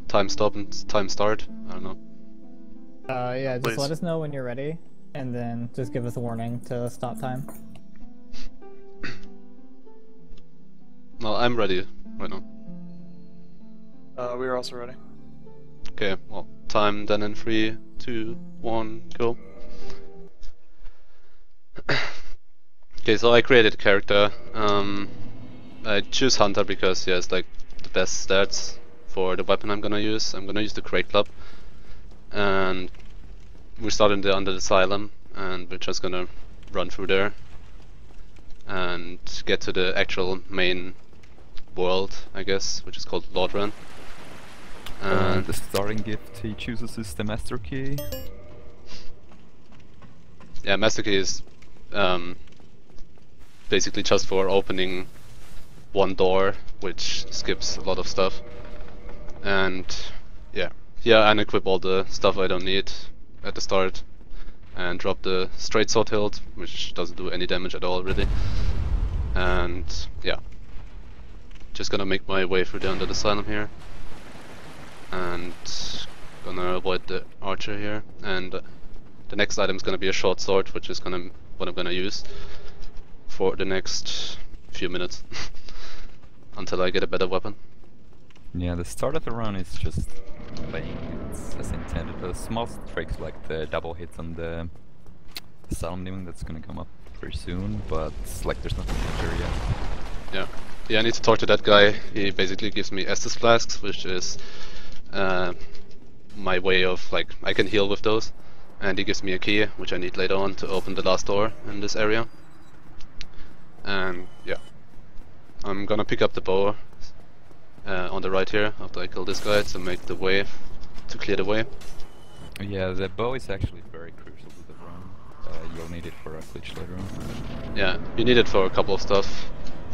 time stop and time start. I don't know. Yeah, just Please. let us know when you're ready, and then just give us a warning to stop time. No, I'm ready right now. We are also ready. Okay, well, time then in 3, 2, 1, go. Okay, so I created a character. I choose Hunter because he has like the best stats for the weapon I'm gonna use. I'm gonna use the Crate Club. And we start in the under the asylum, and we're just gonna run through there and get to the actual main world, I guess, which is called Lord Run. And the starting gift he chooses is the Master Key. yeah, Master Key is basically just for opening one door, which skips a lot of stuff. And yeah, here I unequip all the stuff I don't need at the start and drop the straight sword hilt, which doesn't do any damage at all really. And yeah, just gonna make my way through the under the asylum here, and gonna avoid the archer here. And the next item is gonna be a short sword, which is what I'm gonna use for the next few minutes until I get a better weapon. Yeah, the start of the run is just playing it as intended. The small tricks like the double hits on the asylum demon that's gonna come up pretty soon, but like there's nothing major yet. Yeah, I need to talk to that guy. He basically gives me Estus flasks, which is my way of like I can heal with those, and he gives me a key, which I need later on to open the last door in this area. And yeah, I'm gonna pick up the bow on the right here after I kill this guy to make the way, to clear the way. Yeah, the bow is actually very crucial to the run. You'll need it for a glitch later on. Yeah, you need it for a couple of stuff,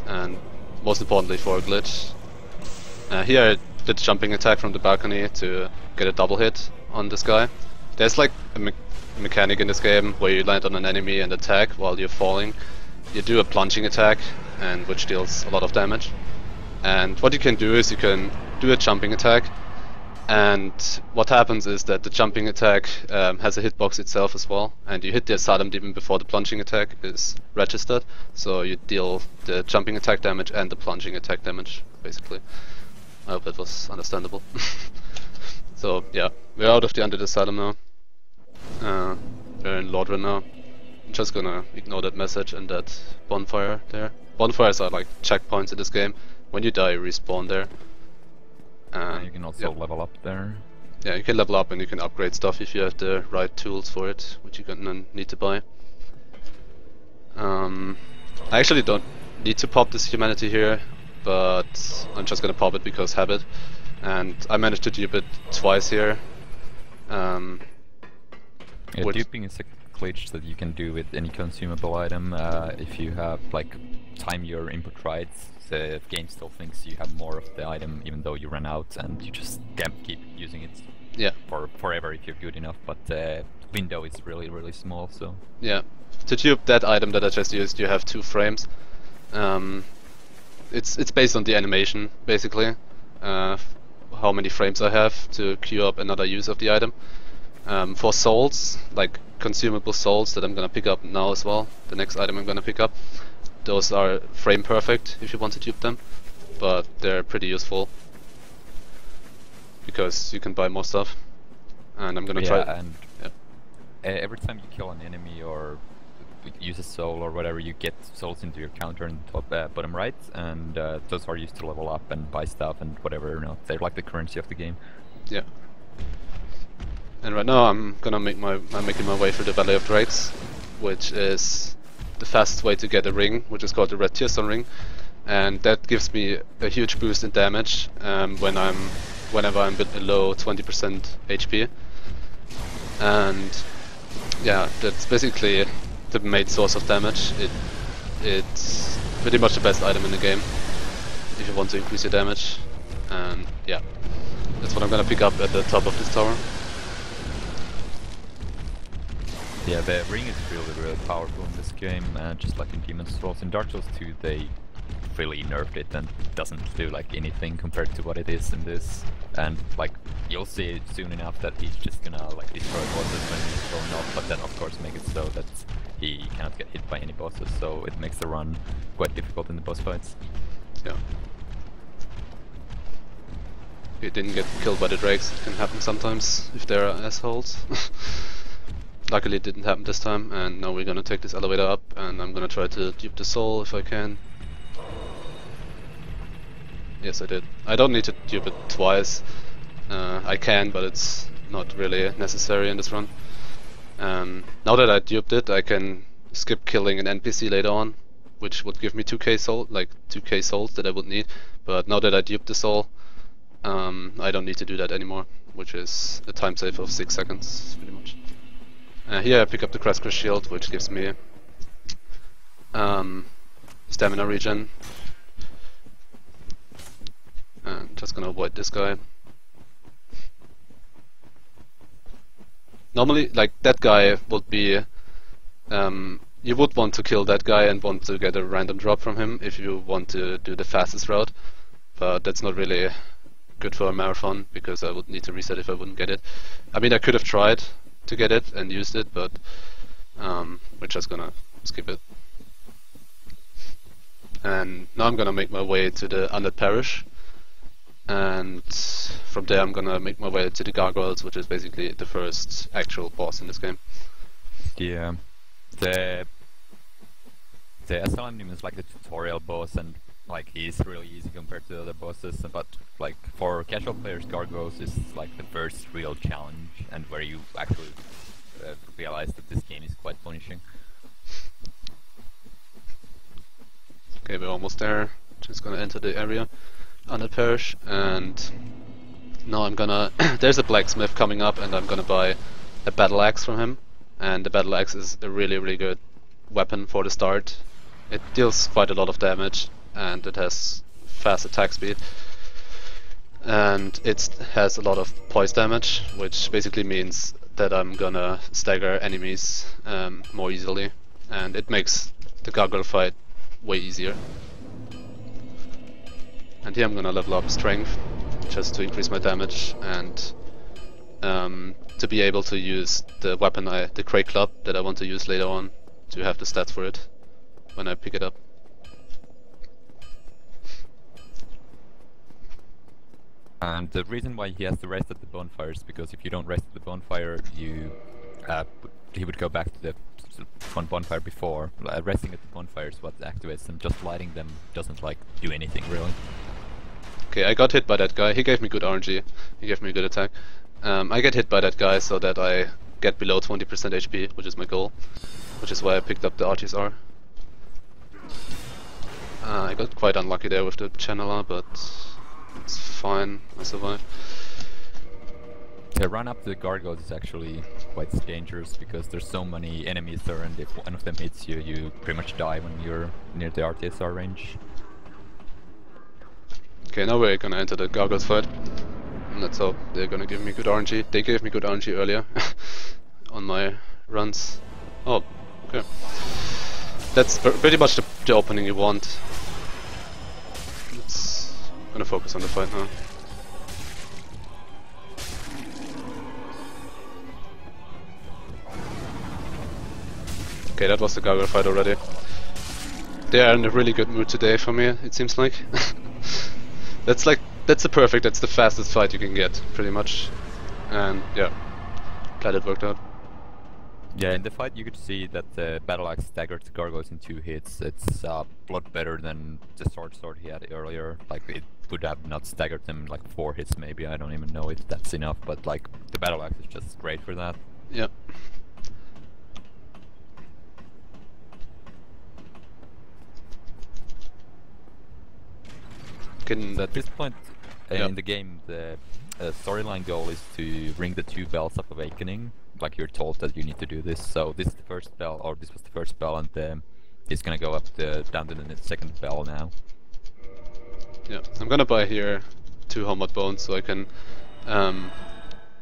and most importantly for a glitch. Here I did jumping attack from the balcony to get a double hit on this guy. There's like a mechanic in this game where you land on an enemy and attack while you're falling. You do a plunging attack, and which deals a lot of damage. And what you can do is you can do a jumping attack, and what happens is that the jumping attack has a hitbox itself as well, and you hit the asylum demon before the plunging attack is registered, so you deal the jumping attack damage and the plunging attack damage, basically. I hope that was understandable. So yeah, we're out of the under the asylum now. We're in Lord Run now. I'm just gonna ignore that message and that bonfire there. Bonfires are like checkpoints in this game. When you die, you respawn there. You can also level up there. Yeah, you can level up and you can upgrade stuff if you have the right tools for it, which you're gonna need to buy. I actually don't need to pop this humanity here, but I'm just gonna pop it because habit. And I managed to dupe it twice here. Yeah, duping is a glitch that you can do with any consumable item. If you have like time your input right, the game still thinks you have more of the item even though you run out, and you just can't keep using it for forever if you're good enough, but the window is really small, so... Yeah, to dupe that item that I just used, you have 2 frames. It's based on the animation, basically. How many frames I have to queue up another use of the item. For souls, like consumable souls that I'm gonna pick up now as well, the next item I'm gonna pick up, those are frame perfect if you want to dupe them, but they're pretty useful because you can buy more stuff. And I'm gonna try. And every time you kill an enemy or use a soul or whatever, you get souls into your counter in the top bottom right, and those are used to level up and buy stuff and whatever. You know, they're like the currency of the game. Yeah. And right now I'm making my way through the Valley of Drakes, which is the fastest way to get a ring, which is called the Red Tearstone Ring, and that gives me a huge boost in damage whenever I'm below 20% HP. And yeah, that's basically the main source of damage. It's pretty much the best item in the game if you want to increase your damage. And yeah, that's what I'm gonna pick up at the top of this tower. Yeah, the ring is really powerful in this game, just like in Demon's Souls. In Dark Souls 2 they really nerfed it and doesn't do like anything compared to what it is in this. And like you'll see soon enough that he's just gonna like destroy bosses when he's thrown off, but then of course make it so that he cannot get hit by any bosses, so it makes the run quite difficult in the boss fights. Yeah. He didn't get killed by the drakes. It can happen sometimes if they're assholes. Luckily it didn't happen this time, and now we're gonna take this elevator up and I'm gonna try to dupe the soul if I can. Yes, I did. I don't need to dupe it twice. I can, but it's not really necessary in this run. Now that I duped it, I can skip killing an NPC later on, which would give me 2k soul, like 2k souls that I would need. But now that I duped the soul, I don't need to do that anymore, which is a time save of 6 seconds, pretty much. Here I pick up the Crash Shield, which gives me stamina regen. And just gonna avoid this guy. Normally, like, that guy would be... you would want to kill that guy and want to get a random drop from him if you want to do the fastest route. But that's not really good for a marathon, because I would need to reset if I wouldn't get it. I mean, I could have tried to get it and used it, but we're just gonna skip it. And now I'm gonna make my way to the Undead Parish, and from there I'm gonna make my way to the Gargoyles, which is basically the first actual boss in this game. Yeah, the Asylum Demon is like the tutorial boss, and like he's really easy compared to the other bosses, but like for casual players, Gargoyles is like the first real challenge, and where you actually realize that this game is quite punishing. Okay, we're almost there. Just gonna enter the area under Parish, and now I'm gonna... there's a blacksmith coming up, and I'm gonna buy a battle axe from him. And the battle axe is a really good weapon for the start. It deals quite a lot of damage, and it has fast attack speed. And it has a lot of poise damage, which basically means that I'm gonna stagger enemies more easily, and it makes the gargoyle fight way easier. And here I'm gonna level up strength, just to increase my damage, and to be able to use the weapon, the Cray Club, that I want to use later on, to have the stats for it when I pick it up. And the reason why he has to rest at the bonfire is because if you don't rest at the bonfire, you he would go back to the one bonfire before. Resting at the bonfire is what activates them. Just lighting them doesn't like do anything really. Okay, I got hit by that guy. He gave me good RNG. He gave me a good attack. I get hit by that guy so that I get below 20% HP, which is my goal. Which is why I picked up the RTSR. I got quite unlucky there with the channeler, but it's fine. I survived. The run up to the gargoyles is actually quite dangerous because there's so many enemies there, and if one of them hits you, you pretty much die when you're near the RTSR range. Okay, now we're gonna enter the gargoyles fight. And let's hope they're gonna give me good RNG. They gave me good RNG earlier on my runs. Oh, okay. That's pretty much the opening you want. I'm gonna focus on the fight now. Okay, that was the gargoyle fight already. They are in a really good mood today for me, it seems like. That's the fastest fight you can get, pretty much. And yeah, glad it worked out. Yeah, in the fight you could see that the battle axe staggered the gargoyles in 2 hits. It's a lot better than the sword he had earlier. Like it would have not staggered them like 4 hits maybe. I don't even know if that's enough, but like the battle axe is just great for that. Yeah. At this point in the game, the storyline goal is to ring the 2 bells of awakening. Like you're told that you need to do this. So this is the first bell, or this was the first bell, and it's gonna go up down to the second bell now. Yeah, I'm gonna buy here 2 Homod Bones so I can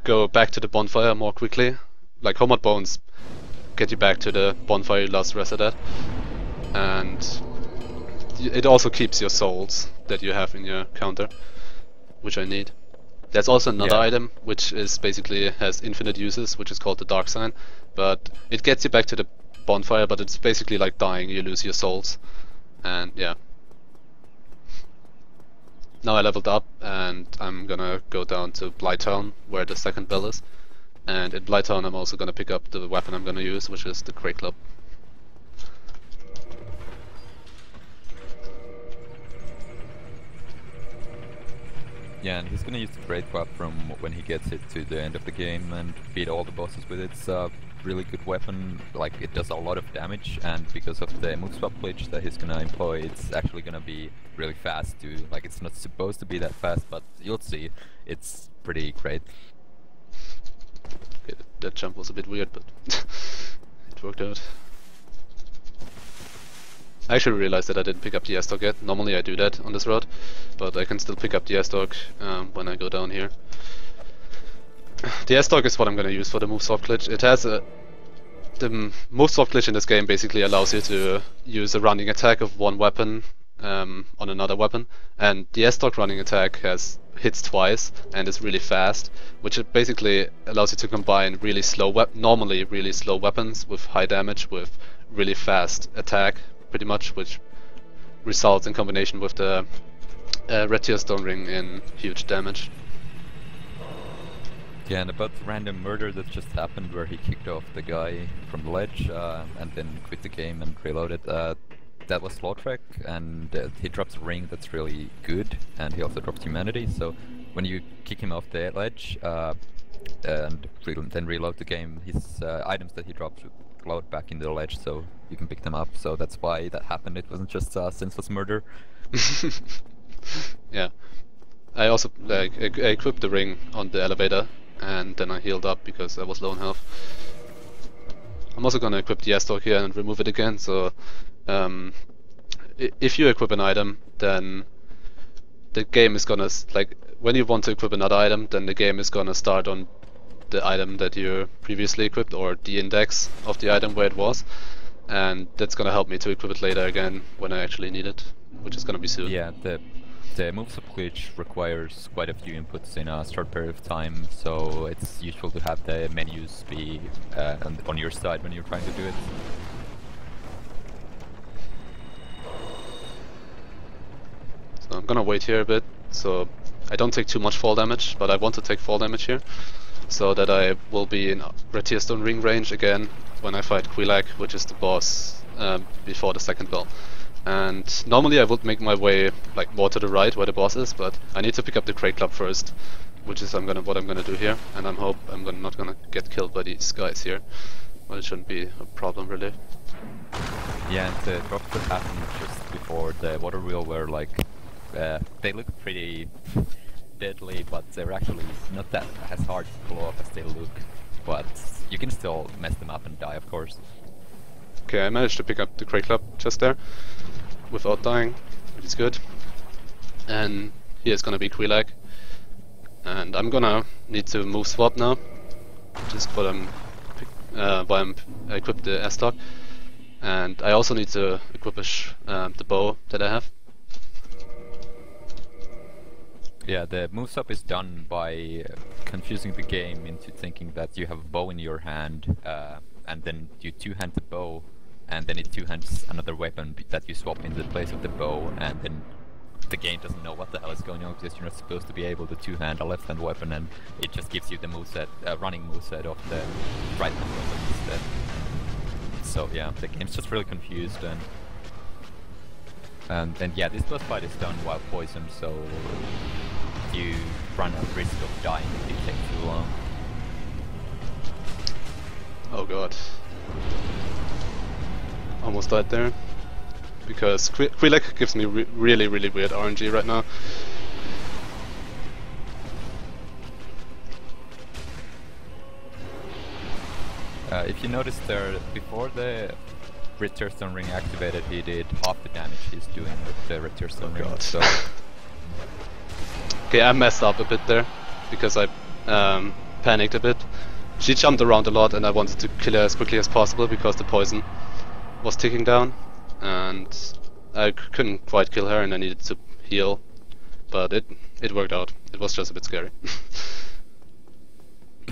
go back to the bonfire more quickly. Like Homod Bones get you back to the bonfire you last rested at, and it also keeps your souls that you have in your counter, which I need. There's also another item which is basically has infinite uses, which is called the Dark Sign, but it gets you back to the bonfire, but it's basically like dying, you lose your souls. And yeah. Now I leveled up and I'm gonna go down to Blighttown where the second bell is. And in Blighttown I'm also gonna pick up the weapon I'm gonna use, which is the Crate Club. Yeah, and he's gonna use the Great Club from when he gets it to the end of the game and beat all the bosses with it. It's a really good weapon, like it does a lot of damage, and because of the move swap glitch that he's gonna employ, it's actually gonna be really fast too. Like it's not supposed to be that fast, but you'll see, it's pretty great. Okay, that jump was a bit weird, but it worked out. I actually realized that I didn't pick up the S-Dog yet. Normally I do that on this route, but I can still pick up the S-Dog when I go down here. The S-Dog is what I'm gonna use for the move swap glitch. It has the move swap glitch in this game basically allows you to use a running attack of one weapon on another weapon, and the S-Dog running attack hits twice and is really fast, which it basically allows you to combine really slow normally really slow weapons with high damage with really fast attack, pretty much, which results in combination with the Red Tear Stone Ring in huge damage. Yeah, and about the random murder that just happened where he kicked off the guy from the ledge and then quit the game and reloaded, that was Slawtrek, and he drops a ring that's really good, and he also drops humanity, so when you kick him off the ledge and then reload the game, his items that he drops would load back into the ledge, so you can pick them up, so that's why that happened. It wasn't just senseless murder. Yeah. I also I equipped the ring on the elevator, and then I healed up because I was low on health. I'm also gonna equip the S-Dog here and remove it again, so if you equip an item, then the game is gonna, like, when you want to equip another item, then the game is gonna start on the item that you previously equipped, or the index of the item where it was, and that's gonna help me to equip it later again when I actually need it, which is gonna be soon. Yeah, the move swap glitch requires quite a few inputs in a short period of time, so it's useful to have the menus be on your side when you're trying to do it. So I'm gonna wait here a bit, so I don't take too much fall damage, but I want to take fall damage here, so that I will be in Red Tear Stone Ring range again when I fight Quilak, which is the boss before the second bell. And normally I would make my way like more to the right where the boss is, but I need to pick up the Crate Club first, which is what I'm gonna do here, and I'm not gonna get killed by these guys here. Well, it shouldn't be a problem really. Yeah, and the drops that happened just before the water wheel were like, they look pretty deadly, but they're actually not that as hard to pull off as they look. But you can still mess them up and die, of course. Okay, I managed to pick up the Crate Club just there, without dying, which is good. And here's gonna be Quilak. And I'm gonna need to move swap now, just what I equipped the S-Dog. And I also need to equip the bow that I have. Yeah, the move swap is done by confusing the game into thinking that you have a bow in your hand, and then you two-hand the bow, and then it two-hands another weapon that you swap in the place of the bow, and then the game doesn't know what the hell is going on because you're not supposed to be able to two-hand a left-hand weapon, and it just gives you the moveset, running moveset of the right-hand weapon instead. So yeah, the game's just really confused, and yeah, this boss fight is done while poisoned, so you run a risk of dying if it takes too long. Oh god. Almost died there. Because Quilak gives me really weird RNG right now. If you notice there, before the Red Tear Stone Ring activated, he did half the damage he's doing with the Red Tear Stone Ring, so... Okay, I messed up a bit there, because I panicked a bit. She jumped around a lot and I wanted to kill her as quickly as possible because the poison was ticking down. And I couldn't quite kill her and I needed to heal, but it worked out. It was just a bit scary.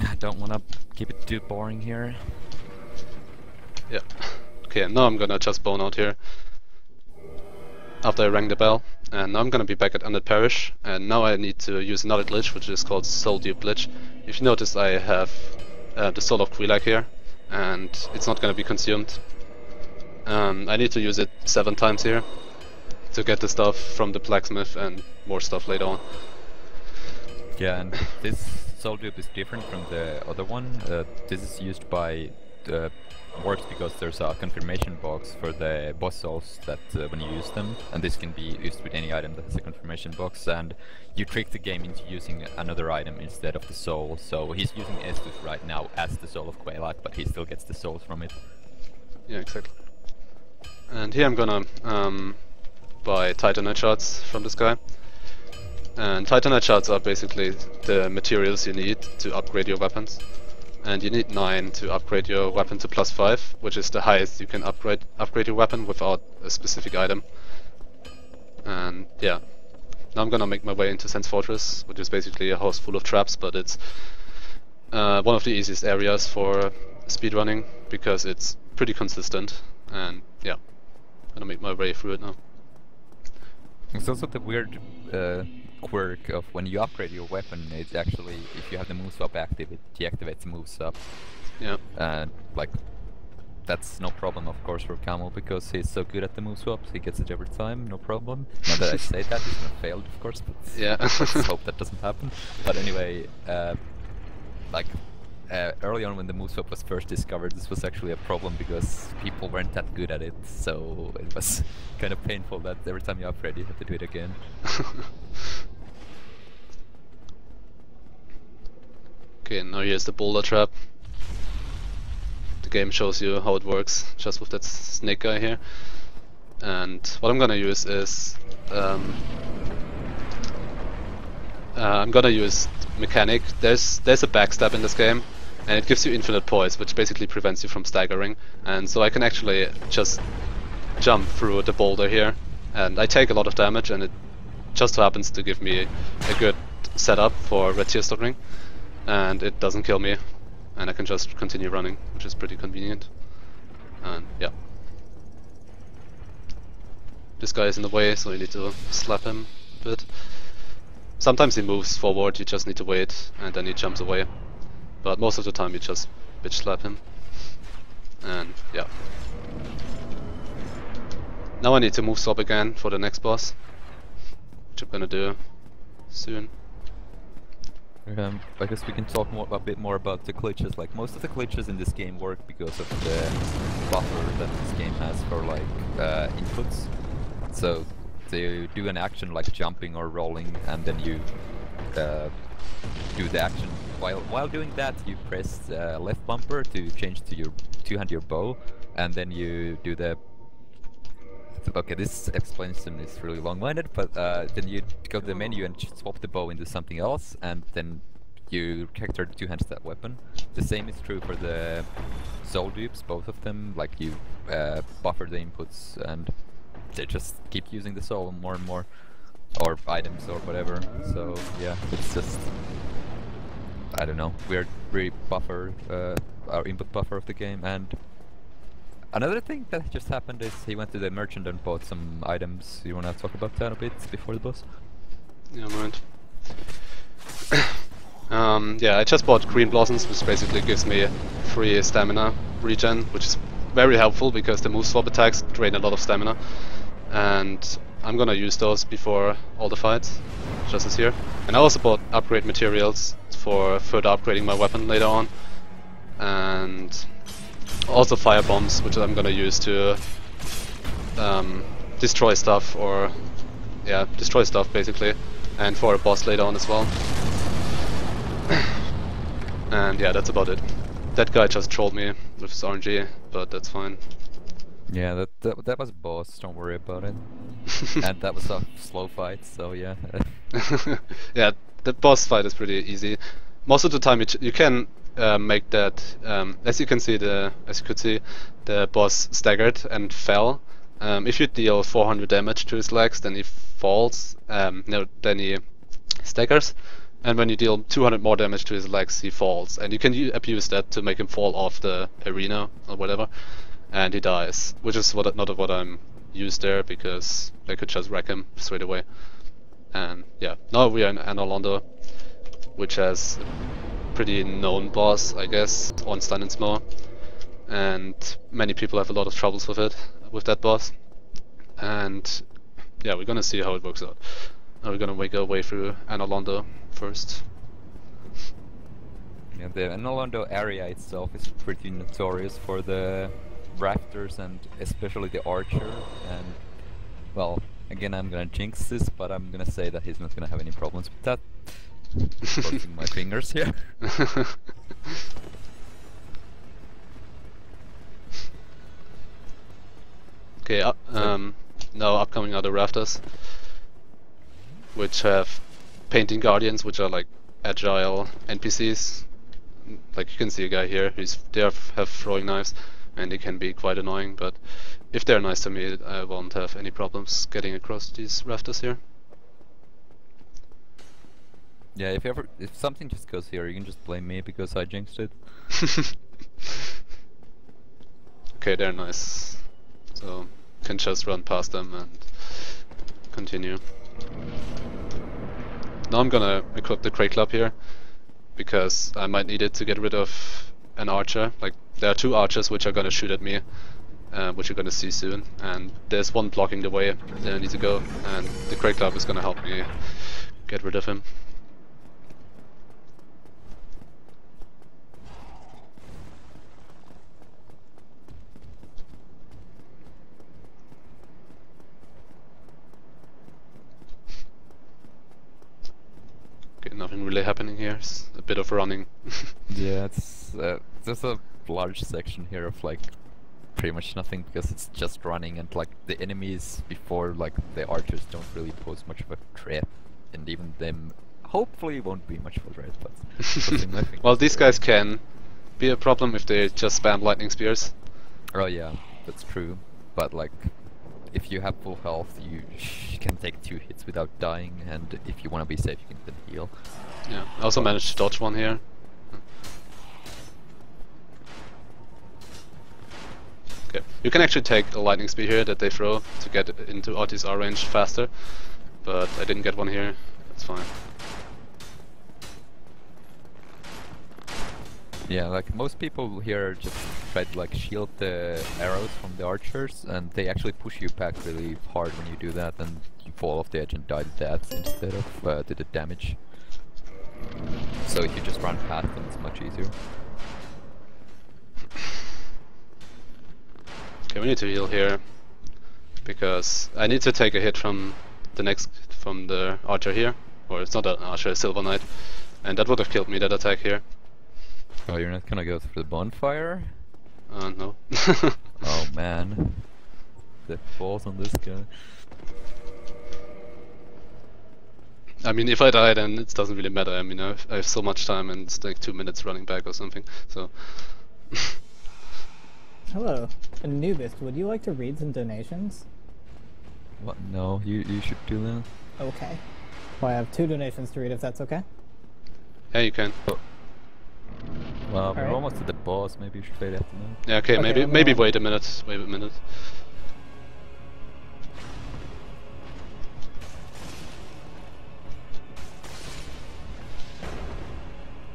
I don't want to keep it too boring here. Yeah. Okay, now I'm gonna just bone out here after I rang the bell, and now I'm gonna be back at Undead Parish, and now I need to use another glitch, which is called Soul Dupe glitch. If you notice, I have the Soul of Kawaii here, and it's not gonna be consumed. I need to use it 7 times here to get the stuff from the blacksmith and more stuff later on. Yeah, and this soul dupe is different from the other one. This is used by works because there's a confirmation box for the boss souls that when you use them, and this can be used with any item that has a confirmation box, and you trick the game into using another item instead of the soul. So he's using Estus right now as the soul of Kawaii, but he still gets the souls from it. Yeah, exactly. And here I'm gonna buy Titanite shards from this guy. And Titanite shards are basically the materials you need to upgrade your weapons. And you need 9 to upgrade your weapon to +5, which is the highest you can upgrade your weapon without a specific item. And yeah, now I'm gonna make my way into Sense Fortress, which is basically a house full of traps, but it's one of the easiest areas for speedrunning because it's pretty consistent. And yeah, I'm gonna make my way through it now. It's also the weird quirk of when you upgrade your weapon, it's actually, if you have the move swap active, it deactivates the move swap. Yeah. And like, that's no problem of course for Kahmul because he's so good at the move swaps, he gets it every time, no problem. Not that I say that, he's gonna fail of course, but yeah. let's hope that doesn't happen. But anyway, like, early on when the move swap was first discovered, this was actually a problem because people weren't that good at it, so it was kind of painful that every time you upgrade you have to do it again. Okay, now here's the boulder trap. The game shows you how it works, just with that snake guy here. And what I'm gonna use is I'm gonna use mechanic. There's a backstab in this game, and it gives you infinite poise, which basically prevents you from staggering. And so I can actually just jump through the boulder here, and I take a lot of damage, and it just so happens to give me a good setup for red tier stuttering, and it doesn't kill me, and I can just continue running, which is pretty convenient. And yeah, this guy is in the way, so you need to slap him a bit. Sometimes he moves forward, you just need to wait, and then he jumps away. But most of the time you just bitch slap him. And yeah. Now I need to move swap again for the next boss, which I'm gonna do soon. I guess we can talk a bit more about the glitches. Like, most of the glitches in this game work because of the buffer that this game has for like inputs. So you do an action like jumping or rolling, and then you do the action. While doing that, you press left bumper to change to your two-hand your bow, and then you do the. Okay, this explanation is really long-winded, but then you go to the menu and swap the bow into something else, and then your character two-hands that weapon. The same is true for the soul dupes, both of them. Like, you buffer the inputs, and they just keep using the soul more and more, or items or whatever. So yeah, it's just, I don't know, weird buffer, our input buffer of the game. And another thing that just happened is he went to the merchant and bought some items. You wanna talk about that a bit before the boss? Yeah, right. Yeah, I just bought green blossoms, which basically gives me free stamina regen, which is very helpful because the move swap attacks drain a lot of stamina, and I'm gonna use those before all the fights, just as here. And I also bought upgrade materials for further upgrading my weapon later on, and also fire bombs, which I'm gonna use to destroy stuff, or yeah, destroy stuff basically, and for a boss later on as well. And yeah, that's about it. That guy just trolled me with his RNG, but that's fine. Yeah, that was a boss, don't worry about it. And that was a slow fight, so yeah. Yeah, the boss fight is pretty easy. Most of the time you can make that, as you could see, the boss staggered and fell, if you deal 400 damage to his legs, then he falls. No, then he staggers. And when you deal 200 more damage to his legs, he falls. And you can abuse that to make him fall off the arena or whatever, and he dies. Which is not what I'm used there, because I could just wreck him straight away. And yeah, now we are in Anolondo, which has a pretty known boss, I guess, on Stun and Smough. And many people have a lot of troubles with that boss. And yeah, we're gonna see how it works out. We're gonna make our way through Anolondo first. Yeah, the Anolondo area itself is pretty notorious for the rafters and especially the archer. And well, again, I'm gonna jinx this, but I'm gonna say that he's not gonna have any problems with that. Crossing my fingers here. Okay, now upcoming are the rafters, which have painting guardians, which are like agile NPCs. Like you can see a guy here they have throwing knives, and they can be quite annoying. But if they're nice to me, I won't have any problems getting across these rafters here. Yeah, if something just goes here, you can just blame me because I jinxed it. Okay, they're nice, so can just run past them and continue. Now I'm gonna equip the Crate Club here, because I might need it to get rid of an archer. Like, there are two archers which are gonna shoot at me, which you're gonna see soon, and there's one blocking the way that I need to go, and the Crate Club is gonna help me get rid of him. Okay, nothing really happening here. It's a bit of running. Yeah, it's there's a large section here of like pretty much nothing, because it's just running, and like the enemies before, like the archers, don't really pose much of a threat, and even them hopefully won't be much of a threat. But well, these guys can be a problem if they just spam lightning spears. Oh yeah, that's true. But like, if you have full health, you can take 2 hits without dying, and if you want to be safe, you can then heal. Yeah, I also managed to dodge one here. Okay, you can actually take a lightning spear here that they throw to get into Artie's R range faster, but I didn't get one here. That's fine. Yeah, like most people here just try to like shield the arrows from the archers, and they actually push you back really hard when you do that, and you fall off the edge and die to death instead of to the damage. So if you just run past them, it's much easier. Okay, we need to heal here, because I need to take a hit from the archer here, or it's not an archer, a Silver Knight, and that would have killed me, that attack here. Oh, you're not gonna go through the bonfire? No. Oh man. The falls on this guy. I mean, if I die, then it doesn't really matter. I mean, I have so much time, and it's like 2 minutes running back or something, so... Hello, Anubis, would you like to read some donations? What? No, you should do that. Okay. Well, I have 2 donations to read if that's okay. Yeah, you can. Oh. Well, we're Alright. almost at the boss, maybe you should fade after that. Yeah, okay, Okay, maybe wait a minute. Wait a minute.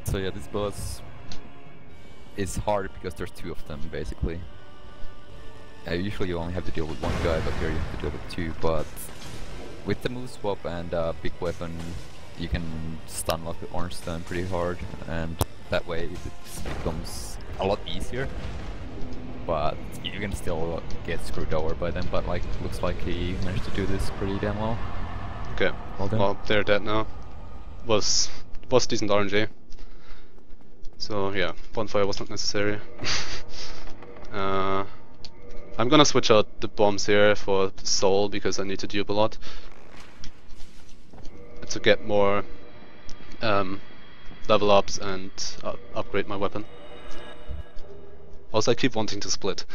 So yeah, this boss is hard because there's 2 of them, basically. Usually you only have to deal with 1 guy, but here you have to deal with 2, but with the move swap and big weapon, you can stun lock the orange stun pretty hard, and that way it becomes a lot easier. But you can still get screwed over by them, but like, looks like he managed to do this pretty damn well. Okay, Well done. well, they're dead now. Was decent RNG. So yeah, bonfire was not necessary. I'm gonna switch out the bombs here for the soul, because I need to dupe a lot to get more level ups and upgrade my weapon. Also, I keep wanting to split.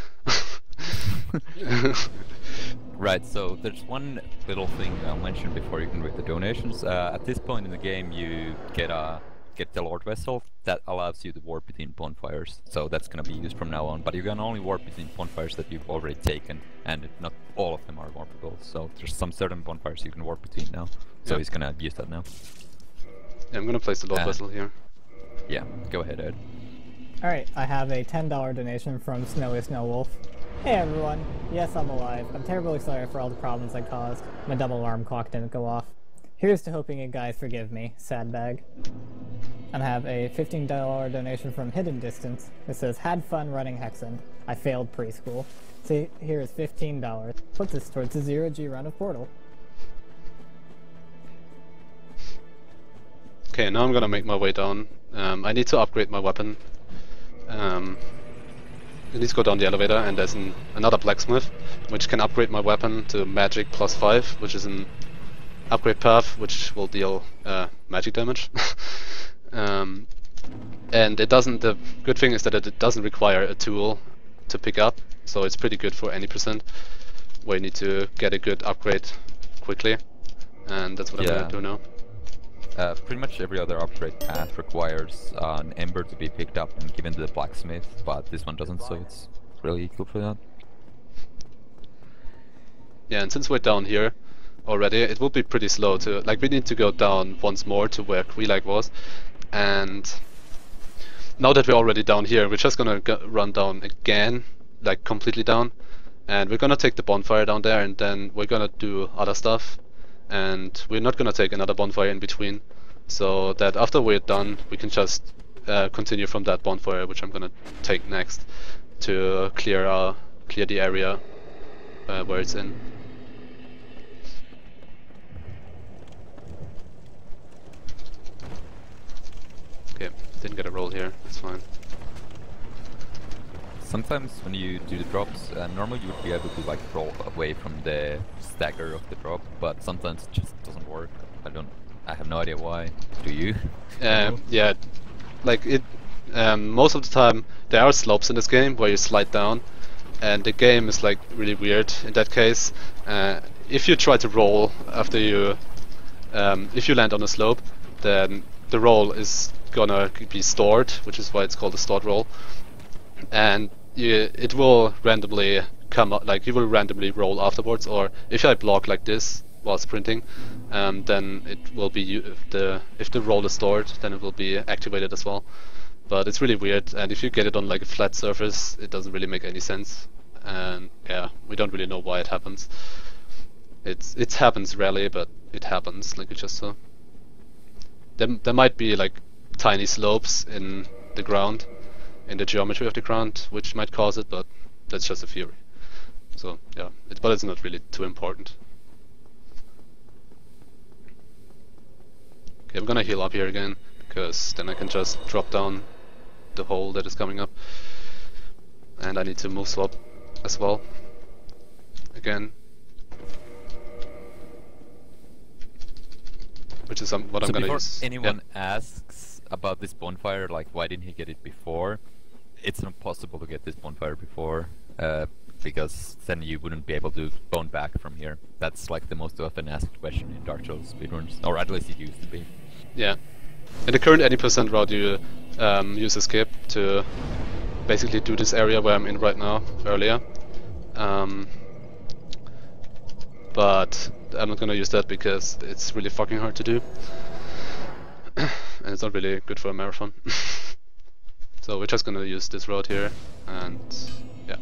Right, so there's one little thing I'll mention before you can read the donations. At this point in the game, you get the Lord Vessel that allows you to warp between bonfires. So that's gonna be used from now on. But you can only warp between bonfires that you've already taken, and not all of them are warpable. So there's some certain bonfires you can warp between now. So he's gonna use that now. Yeah, I'm gonna place the Lord Vessel here. Yeah, go ahead, Ed. Alright, I have a $10 donation from Snowy Snowwolf. Hey everyone, yes I'm alive. I'm terribly sorry for all the problems I caused. My double alarm clock didn't go off. Here's to hoping you guys forgive me, sad bag. And I have a $15 donation from Hidden Distance. It says, had fun running Hexen. I failed preschool. See, here is $15. Put this towards the 0G run of Portal. Okay, now I'm gonna make my way down. I need to upgrade my weapon. I need to go down the elevator, and there's another blacksmith, which can upgrade my weapon to magic +5, which is an upgrade path, which will deal magic damage. And it doesn't. The good thing is that it doesn't require a tool to pick up, so it's pretty good for any percent where you need to get a good upgrade quickly, and that's what I'm gonna do now. Pretty much every other upgrade path requires an ember to be picked up and given to the blacksmith, but this one doesn't, so it's really cool for that. Yeah, and since we're down here already, it will be pretty slow to, like, we need to go down once more to where Kawaii was, and now that we're already down here, we're just gonna run down again, like completely down, and we're gonna take the bonfire down there, and then we're gonna do other stuff. And we're not gonna take another bonfire in between, so that after we're done, we can just continue from that bonfire, which I'm gonna take next, to clear the area where it's in. Okay, didn't get a roll here. That's fine. Sometimes when you do the drops, normally you would be able to like roll away from the stagger of the drop, but sometimes it just doesn't work. I have no idea why. Do you? Yeah, like it. Most of the time there are slopes in this game where you slide down, and the game is like really weird in that case. If you try to roll after you, if you land on a slope, then the roll is gonna be stored, which is why it's called a stored roll, and it will randomly come up, like you will randomly roll afterwards. Or if I block like this while sprinting, then it will be if the roll is stored, then it will be activated as well. But it's really weird, and if you get it on like a flat surface, it doesn't really make any sense. And yeah, we don't really know why it happens. It happens rarely, but it happens, like you just saw. There might be like tiny slopes in the ground, in the geometry of the ground, which might cause it, but that's just a theory. So yeah, but it's not really too important. Okay, I'm gonna heal up here again, because then I can just drop down the hole that is coming up. And I need to move swap as well. Again. Which is what I'm gonna use. Before anyone asks about this bonfire, like why didn't he get it before? It's not possible to get this bonfire before, because then you wouldn't be able to spawn back from here. That's like the most often asked question in Dark Souls speedruns, or at least it used to be. Yeah. In the current 80% route, you use escape to basically do this area where I'm in right now, earlier. But I'm not gonna use that because it's really fucking hard to do. And it's not really good for a marathon. So we're just gonna use this road here, and yeah.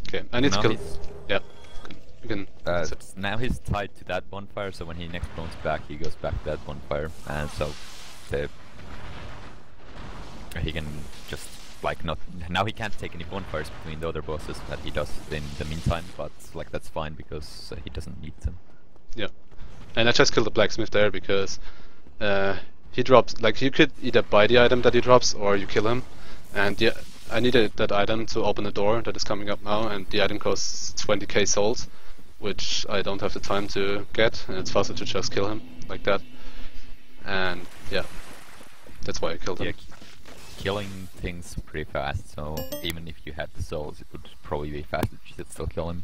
Okay, I need to kill. Yeah, you can. Now he's tied to that bonfire, so when he next spawns back, he goes back to that bonfire, and so he can just like not. Now he can't take any bonfires between the other bosses that he does in the meantime, but like that's fine because he doesn't need them. Yeah, and I just killed the blacksmith there because he drops, like you could either buy the item that he drops or you kill him, and yeah, I needed that item to open the door that is coming up now, and the item costs 20k souls, which I don't have the time to get, and it's faster to just kill him like that. And Yeah, that's why I killed him. Yeah, killing things pretty fast, so even if you had the souls, it would probably be faster to still kill him.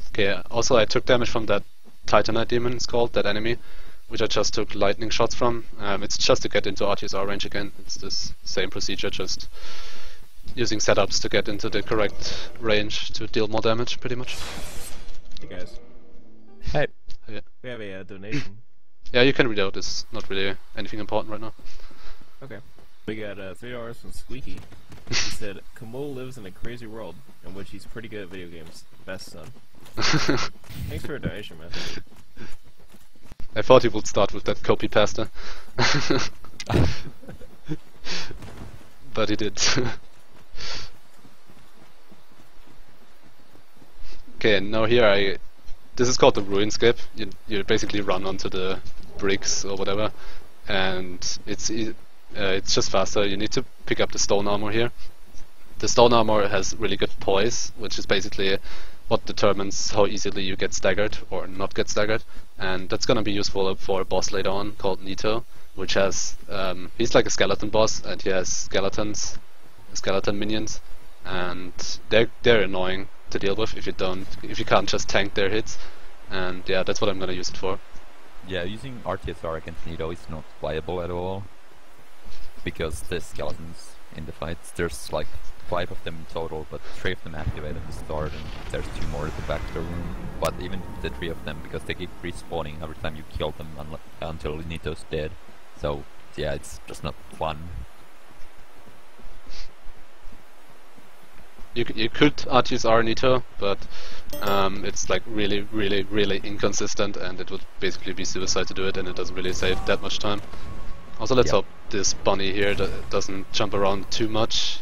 Okay, also I took damage from that Titanite demon, it's called, that enemy, which I just took lightning shots from. It's just to get into RTSR range again. It's this same procedure, just using setups to get into the correct range to deal more damage, pretty much. Hey guys, Hey. Yeah, we have a donation. yeah, you can read out. It's not really anything important right now. Okay. We got $3 from Squeaky. He said, Kahmul lives in a crazy world in which he's pretty good at video games. Best son. Thanks for a donation, man. I thought he would start with that copy pasta. But he did. Okay, now here this is called the ruin skip. You basically run onto the bricks or whatever, and it's just faster. You need to pick up the stone armor here. The stone armor has really good poise, which is basically what determines how easily you get staggered or not get staggered, and that's gonna be useful for a boss later on called Nito, which has he's like a skeleton boss, and he has skeleton minions, and they're annoying to deal with if you can't just tank their hits, and yeah, that's what I'm gonna use it for. Yeah, using RTSR against Nito is not viable at all, because there's skeletons in the fights. There's like 5 of them in total, but 3 of them activate at the start, and there's 2 more at the back of the room. But even the 3 of them, because they keep respawning every time you kill them until Nito's dead. So yeah, it's just not fun. You could RTSR Nito, but it's like really inconsistent, and it would basically be suicide to do it, and it doesn't really save that much time. Also, let's hope this bunny here doesn't jump around too much.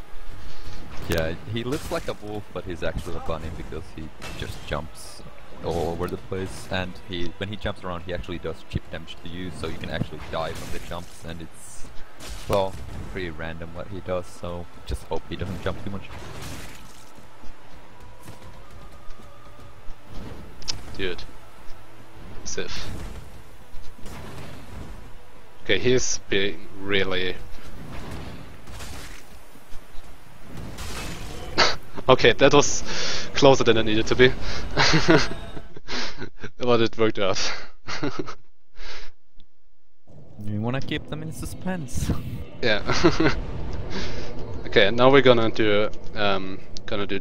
Yeah, he looks like a wolf, but he's actually a bunny because he just jumps all over the place, and when he jumps around, he actually does chip damage to you, so you can actually die from the jumps, and it's, well, pretty random what he does, so just hope he doesn't jump too much. Dude. Sif. Okay, he's being really... Okay, that was closer than it needed to be. But it worked out. You wanna keep them in suspense. Yeah. Okay, now we're gonna do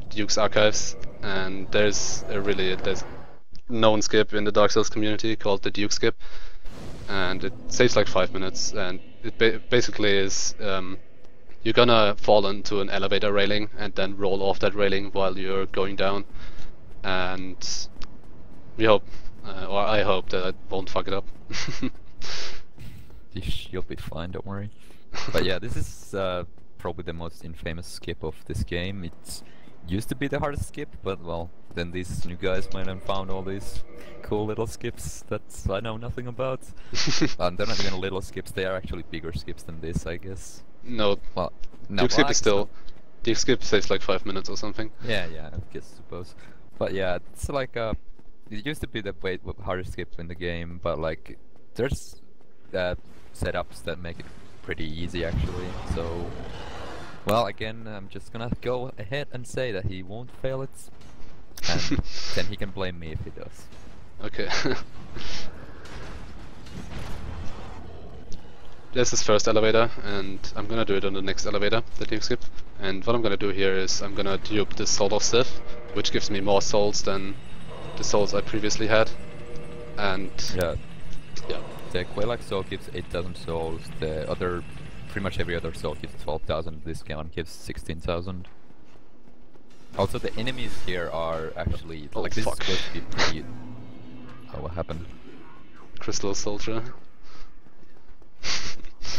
Duke's Archives, and there's known skip in the Dark Souls community called the Duke skip, and it saves like 5 minutes, and it basically is you're gonna fall into an elevator railing and then roll off that railing while you're going down, and we hope, or I hope that I won't fuck it up. You'll be fine, don't worry. But yeah, this is probably the most infamous skip of this game. It used to be the hardest skip, but well, then these new guys might have found all these cool little skips that I know nothing about. They're not even little skips, they are actually bigger skips than this, I guess. No, Well, no, Duke skip well, is still... Duke skip saves like 5 minutes or something. Yeah, I suppose. But yeah, it's like it used to be the hardest skip in the game, but like there's setups that make it pretty easy actually. So, well, again, I'm just gonna go ahead and say that he won't fail it, and then he can blame me if he does. Okay. There's his first elevator, and I'm gonna do it on the next elevator, the Duke skip. And what I'm gonna do here is I'm gonna dupe the Soul of Sith, which gives me more souls than the souls I previously had. And Yeah. yeah, The Quelax soul gives 8,000 souls, the other, pretty much every other soul gives 12,000, this one gives 16,000. Also the enemies here are actually, Oh, like this fuck. is supposed to be pretty... Oh, what happened? Crystal Soldier.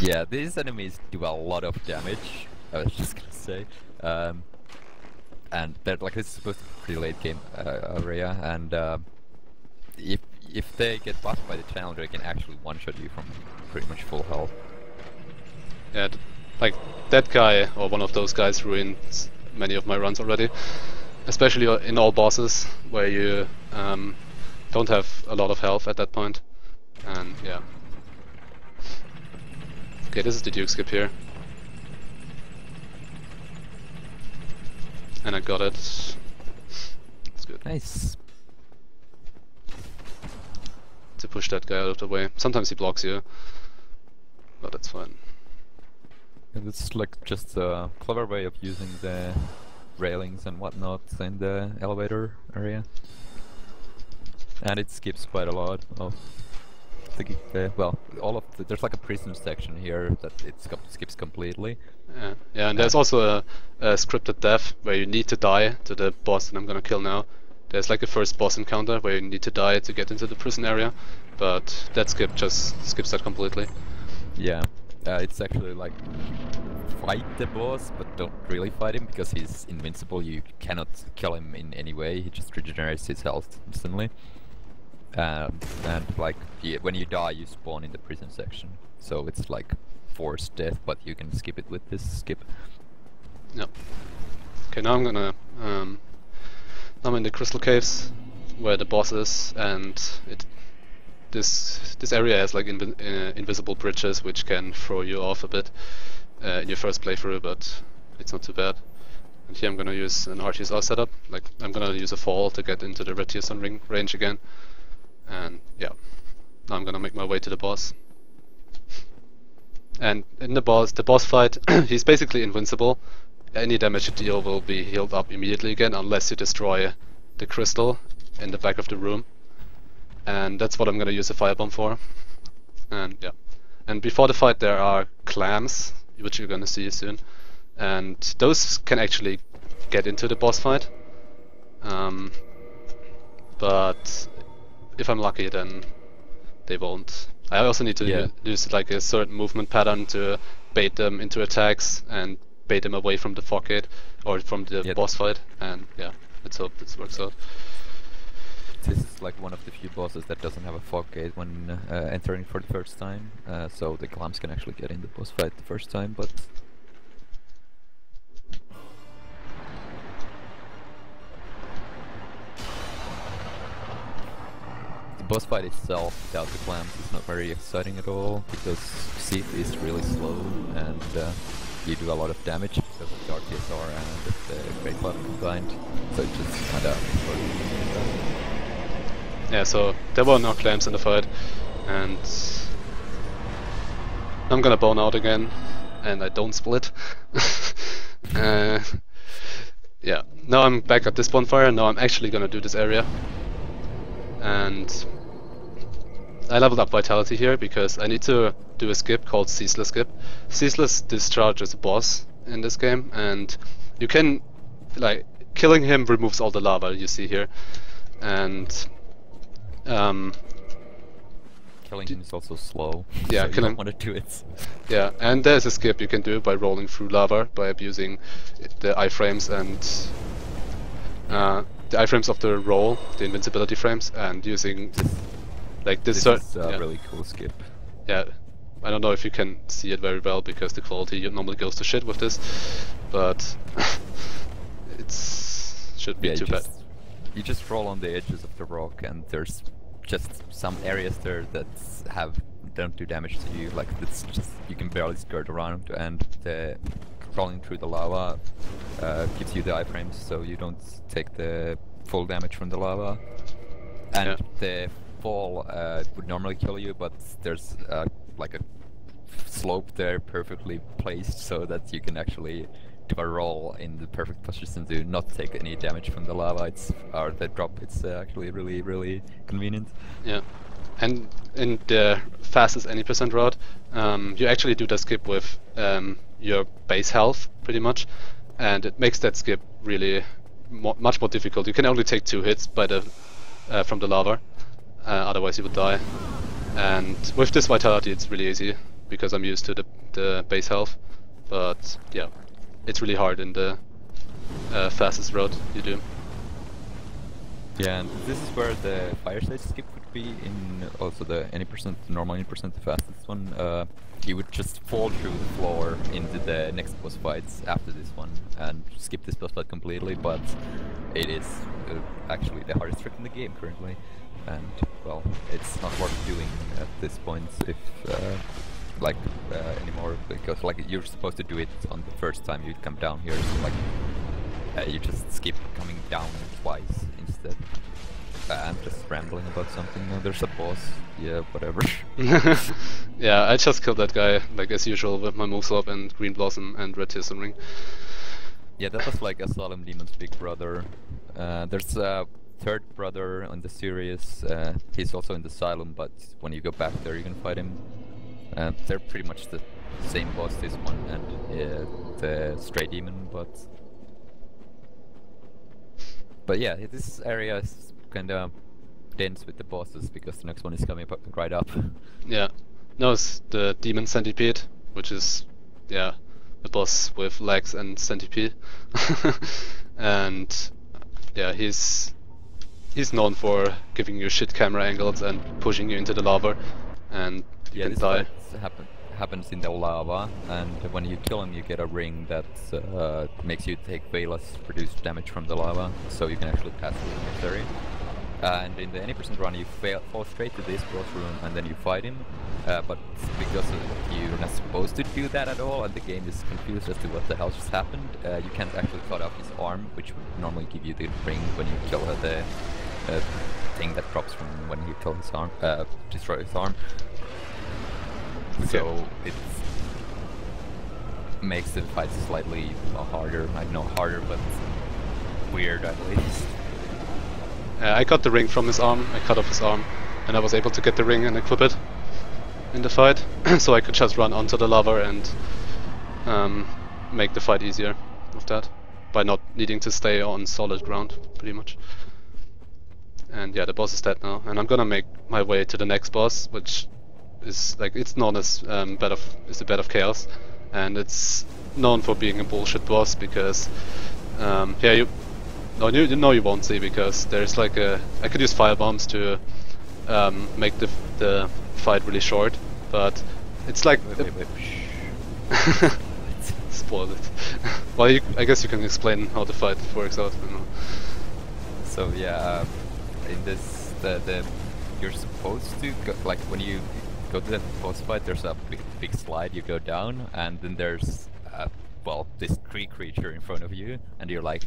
Yeah, these enemies do a lot of damage, I was just gonna say. And they're like, this is supposed to be a pretty late game area, and if they get buffed by the challenger, they can actually one-shot you from pretty much full health. Yeah, like that guy or one of those guys ruins many of my runs already, especially in all bosses where you don't have a lot of health at that point. And yeah. Okay, this is the Duke skip here. And I got it. That's good. Nice. To push that guy out of the way. Sometimes he blocks you, but that's fine. And it's like just a clever way of using the railings and whatnot in the elevator area. And it skips quite a lot of the well, all of the, there's like a prism section here that it skips completely. Yeah, and there's also a scripted death where you need to die to the boss that I'm gonna kill now. There's like a first boss encounter where you need to die to get into the prison area, but that skip just skips that completely. Yeah, it's actually like fight the boss, but don't really fight him because he's invincible. You cannot kill him in any way. He just regenerates his health instantly. And like when you die, you spawn in the prison section. So it's like forced death, but you can skip it with this skip. Yep. Okay, now I'm gonna I'm in the crystal caves where the boss is, and this area has like invisible bridges which can throw you off a bit in your first playthrough, but it's not too bad. And here I'm gonna use an RTSR setup. Like I'm gonna use a fall to get into the red tier sun ring range again. And yeah, now I'm gonna make my way to the boss. And in the boss fight, he's basically invincible. Any damage you deal will be healed up immediately again, unless you destroy the crystal in the back of the room. And that's what I'm gonna use a firebomb for. And yeah. And before the fight there are clams, which you're gonna see soon. And those can actually get into the boss fight. But if I'm lucky, then they won't. I also need to use like a certain movement pattern to bait them into attacks and bait them away from the fog gate or from the boss fight. And yeah, let's hope this works out. This is like one of the few bosses that doesn't have a fog gate when entering for the first time, so the clams can actually get in the boss fight the first time, but boss fight itself without the clams is not very exciting at all, because Seath is really slow and you do a lot of damage because of the RTSR and the Great Cloud combined, so it just kinda... Yeah, so there were no clams in the fight, and I'm gonna bone out again, and I don't split. Yeah, now I'm back at this bonfire, now I'm actually gonna do this area. And I leveled up Vitality here because I need to do a skip called Ceaseless Skip. Ceaseless Discharge is a boss in this game, and you can, like, killing him removes all the lava you see here. And Killing him is also slow. Yeah, so you don't want to do it. Yeah, and there's a skip you can do by rolling through lava by abusing the iframes and the iframes of the roll, the invincibility frames, and using like this. This is a really cool skip. Yeah, I don't know if you can see it very well because the quality normally goes to shit with this, but it's shouldn't be too bad. You just roll on the edges of the rock, and there's just some areas there that don't do damage to you. Like it's just you can barely skirt around, and the crawling through the lava gives you the iframes, so you don't take the full damage from the lava. And the fall would normally kill you, but there's like a slope there perfectly placed so that you can actually do a roll in the perfect position to not take any damage from the lava or the drop. It's actually really convenient. Yeah, and in the fastest any percent route, you actually do the skip with your base health pretty much, and it makes that skip really much more difficult. You can only take 2 hits by the from the lava, otherwise you would die. And with this vitality it's really easy because I'm used to the base health, but yeah, it's really hard in the fastest route you do. Yeah, and this is where the fire stage skip would be in also the normal any percent the fastest one. You would just fall through the floor into the next boss fights after this one and skip this boss fight completely, but it is actually the hardest trick in the game currently, and well, it's not worth doing at this point if anymore, because like you're supposed to do it on the first time you come down here, so like you just skip coming down twice instead. I'm just rambling about something. No, there's a boss. Yeah, whatever. Yeah, I just killed that guy, like as usual, with my moveslop and Green Blossom and Red Tearstone Ring. Yeah, that was like Asylum Demon's big brother. There's a third brother on the series. He's also in the Asylum, but when you go back there, you can fight him. They're pretty much the same boss, this one and the Stray Demon, but yeah, this area is kind of dense with the bosses because the next one is coming right up. Yeah, no, it's the Demon Centipede, which is, yeah, the boss with legs and centipede. And yeah, he's known for giving you shit camera angles and pushing you into the lava, and you can die. Happens in the lava, and when you kill him you get a ring that makes you take way less reduced damage from the lava, so you can actually pass through the next area. And in the any % run you fall straight to this boss room and then you fight him, but because you're not supposed to do that at all and the game is confused as to what the hell just happened, you can't actually cut off his arm, which would normally give you the ring when you kill the thing that drops from when you kill his arm, destroy his arm. So it makes the fight slightly harder. I know harder, but weird at least. I got the ring from his arm, I cut off his arm, and I was able to get the ring and equip it in the fight, so I could just run onto the lava and make the fight easier with that, by not needing to stay on solid ground, pretty much. And yeah, the boss is dead now, and I'm gonna make my way to the next boss, which is like, it's known as the Bed of Chaos, and it's known for being a bullshit boss because yeah, you won't see, because there's like I could use fire bombs to make the fight really short, but it's like Wait. spoiled it. Well, I guess you can explain how the fight works out. I don't know. So yeah, in this you're supposed to go, like when you go to the boss fight, there's a big slide, you go down, and then there's well, this tree creature in front of you, and you're like,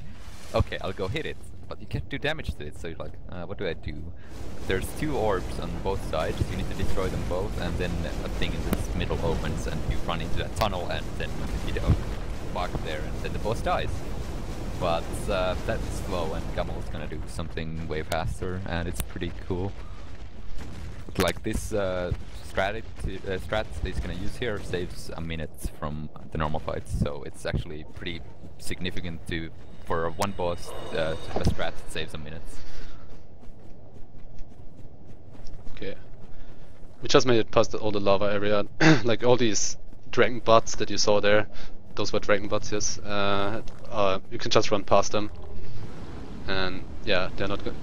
okay, I'll go hit it, but you can't do damage to it, so you're like, what do I do? There's 2 orbs on both sides, you need to destroy them both, and then a thing in this middle opens and you run into that tunnel, and then you know, walk there, and then the boss dies. But that's slow, and Kahmul is gonna do something way faster, and it's pretty cool. Like this strat he's gonna use here saves a minute from the normal fights, so it's actually pretty significant for one boss to have a strat that saves a minute. Okay, we just made it past all the lava area. Like all these dragon butts that you saw there, those were dragon butts, yes. You can just run past them, and yeah, they're not good.